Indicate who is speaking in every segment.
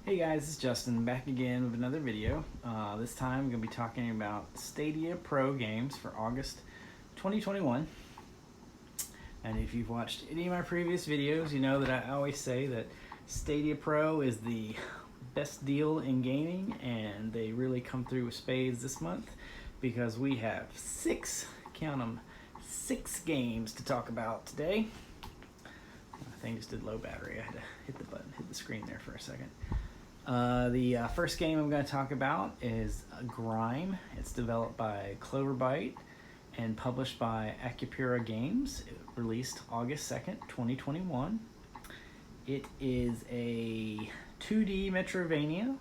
Speaker 1: Hey guys, it's Justin back again with another video. This time I'm going to be talking about Stadia Pro games for August 2021. And if you've watched any of my previous videos, you know that I always say that Stadia Pro is the best deal in gaming, and they really come through with spades this month because we have count them, six games to talk about today. My thing just did low battery. I had to hit the button, hit the screen there for a second. The first game I'm going to talk about is Grime. It's developed by Cloverbyte and published by Acupura Games. It released August 2nd, 2021. It is a 2D Metrovania,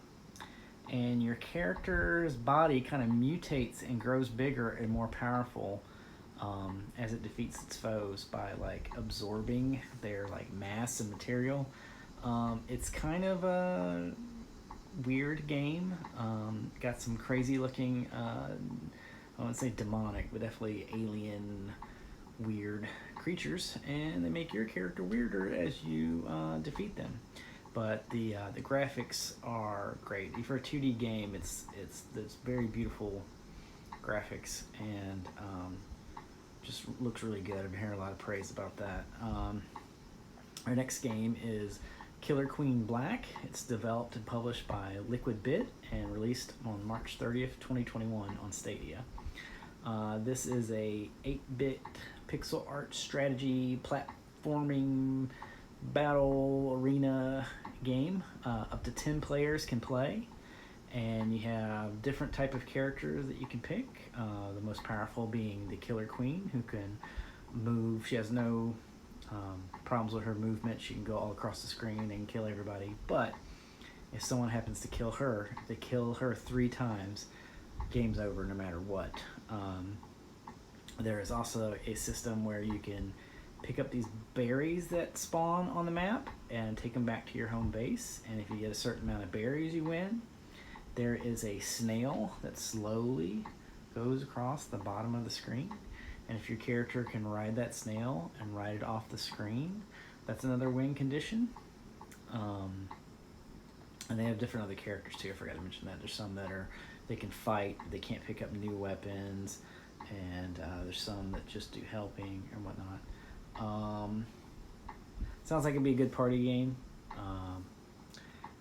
Speaker 1: and your character's body kind of mutates and grows bigger and more powerful as it defeats its foes by absorbing their mass and material. It's kind of a weird game. Got some crazy looking, I wouldn't say demonic, but definitely alien weird creatures, and they make your character weirder as you defeat them. But the graphics are great. For a 2D game, it's very beautiful graphics, and just looks really good. I've been hearing a lot of praise about that. Our next game is Killer Queen Black. It's developed and published by Liquid Bit and released on March 30th, 2021 on Stadia. This is a 8-bit pixel art strategy platforming battle arena game. Up to 10 players can play, and you have different type of characters that you can pick. The most powerful being the Killer Queen, who can move. She has no problems with her movement. She can go all across the screen and kill everybody. But if someone happens to kill her, if they kill her 3 times, game's over no matter what. There is also a system where you can pick up these berries that spawn on the map and take them back to your home base. And if you get a certain amount of berries, you win. There is a snail that slowly goes across the bottom of the screen. And if your character can ride that snail and ride it off the screen, that's another win condition. And they have different other characters too. I forgot to mention that. There's some that they can fight, they can't pick up new weapons, and there's some that just do helping and whatnot. Sounds like it'd be a good party game,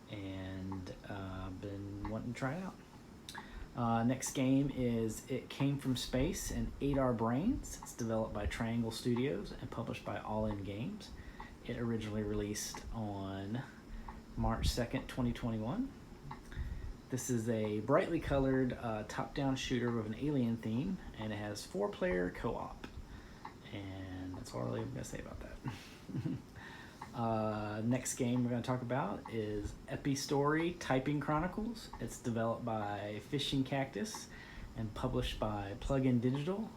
Speaker 1: and been wanting to try it out. Next game is It Came From Space and 8R Brains. It's developed by Triangle Studios and published by All In Games. It originally released on March 2nd, 2021. This is a brightly colored top-down shooter with an alien theme, and it has 4-player co-op. And that's all I'm really going to say about that. Next game we're going to talk about is Epistory Typing Chronicles. It's developed by Fishing Cactus and published by Plug-in Digital.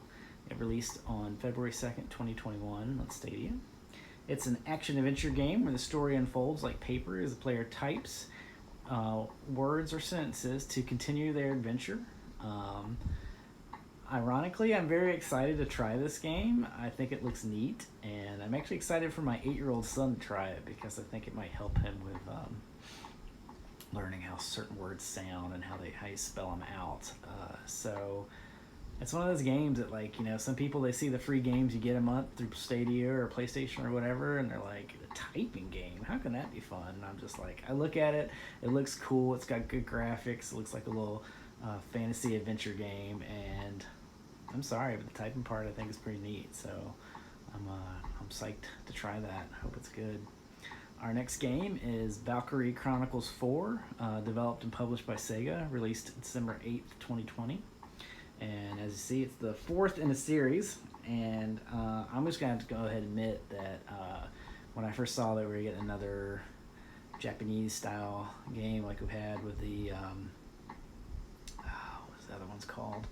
Speaker 1: It released on February 2nd, 2021 on Stadia. It's an action-adventure game where the story unfolds like paper as the player types words or sentences to continue their adventure. Ironically, I'm very excited to try this game. I think it looks neat, and I'm actually excited for my 8-year-old son to try it because I think it might help him with learning how certain words sound and how you spell them out. So it's one of those games that, some people, they see the free games you get a month through Stadia or PlayStation or whatever, and they're like, a typing game, how can that be fun? And I'm just like, I look at it, it looks cool, it's got good graphics, it looks like a little fantasy adventure game, and I'm sorry, but the typing part I think is pretty neat, so I'm psyched to try that. I hope it's good. Our next game is Valkyrie Chronicles 4, developed and published by Sega, released December 8th, 2020. And as you see, it's the 4th in a series, and I'm just going to have to go ahead and admit that when I first saw that we were getting another Japanese-style game like we've had with the, what's the other one's called?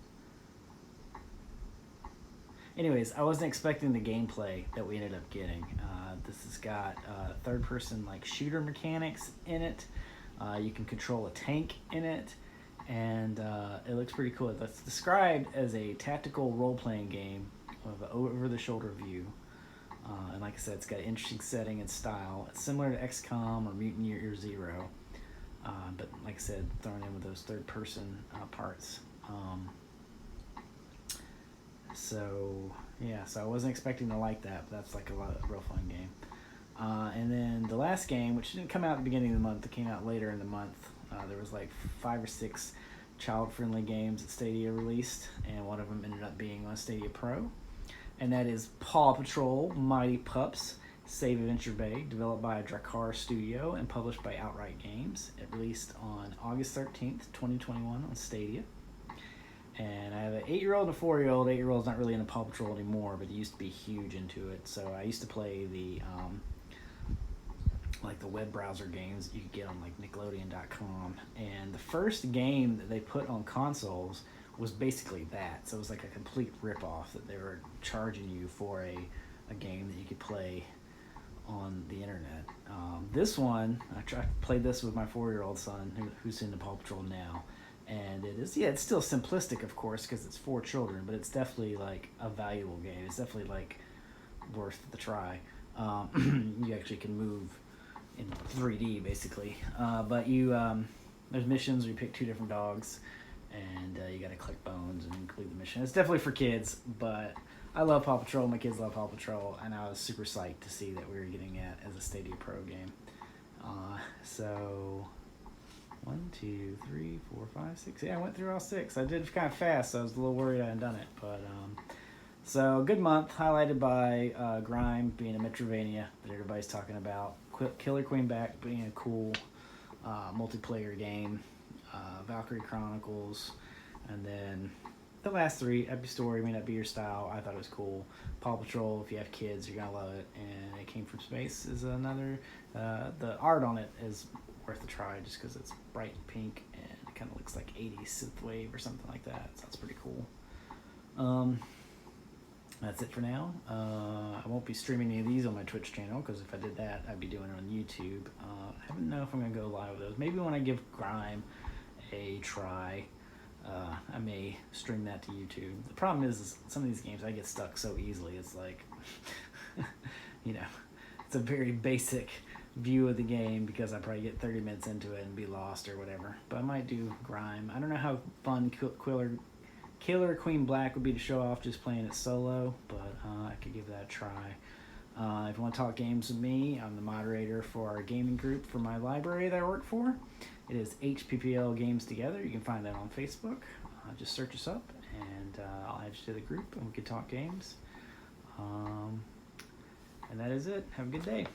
Speaker 1: Anyways, I wasn't expecting the gameplay that we ended up getting. This has got third-person shooter mechanics in it. You can control a tank in it, and it looks pretty cool. It's described as a tactical role-playing game with an over-the-shoulder view. And like I said, it's got an interesting setting and style. It's similar to XCOM or Mutant Year Zero. but like I said, thrown in with those third-person parts. So I wasn't expecting to like that, but that's like a real fun game. And then the last game, which didn't come out at the beginning of the month, it came out later in the month. There was like 5 or 6 child-friendly games that Stadia released, and one of them ended up being on Stadia Pro. And that is Paw Patrol Mighty Pups Save Adventure Bay, developed by Drakkar Studio and published by Outright Games. It released on August 13th, 2021 on Stadia. And I have an 8-year-old and a 4-year-old. 8-year-old's not really into Paw Patrol anymore, but he used to be huge into it. So I used to play the like the web browser games you could get on like Nickelodeon.com. And the first game that they put on consoles was basically that. So it was like a complete ripoff that they were charging you for a game that you could play on the internet. This one, I played this with my 4-year-old son who's into Paw Patrol now. And it is, it's still simplistic, of course, because it's for children, but it's definitely like a valuable game. It's definitely like worth the try. You actually can move in 3D basically, but there's missions where you pick 2 different dogs, and you got to collect bones and complete the mission. It's definitely for kids, but I love Paw Patrol. My kids love Paw Patrol, and I was super psyched to see that we were getting it as a Stadia Pro game. So 1, 2, 3, 4, 5, 6. Yeah, I went through all 6. I did kind of fast, so I was a little worried I hadn't done it. But so good month, highlighted by Grime being a Metrovania that everybody's talking about. Killer Queen back being a cool multiplayer game. Valkyrie Chronicles, and then the last 3. Epic Story may not be your style. I thought it was cool. Paw Patrol, if you have kids, you're gonna love it. And It Came From Space is another. The art on it is worth a try just because it's bright pink and it kind of looks like 80s synthwave or something like that. So that's pretty cool. That's it for now. I won't be streaming any of these on my Twitch channel because if I did that, I'd be doing it on YouTube. I don't know if I'm going to go live with those. Maybe when I give Grime a try, I may stream that to YouTube. The problem is some of these games I get stuck so easily. It's like, it's a very basic view of the game because I probably get 30 minutes into it and be lost or whatever. But I might do Grime. I don't know how fun Killer Queen Black would be to show off just playing it solo, but I could give that a try. If you want to talk games with me, I'm the moderator for our gaming group for my library that I work for. It is HPPL Games Together. You can find that on Facebook. Just search us up, and I'll add you to the group, and we can talk games. And that is it. Have a good day.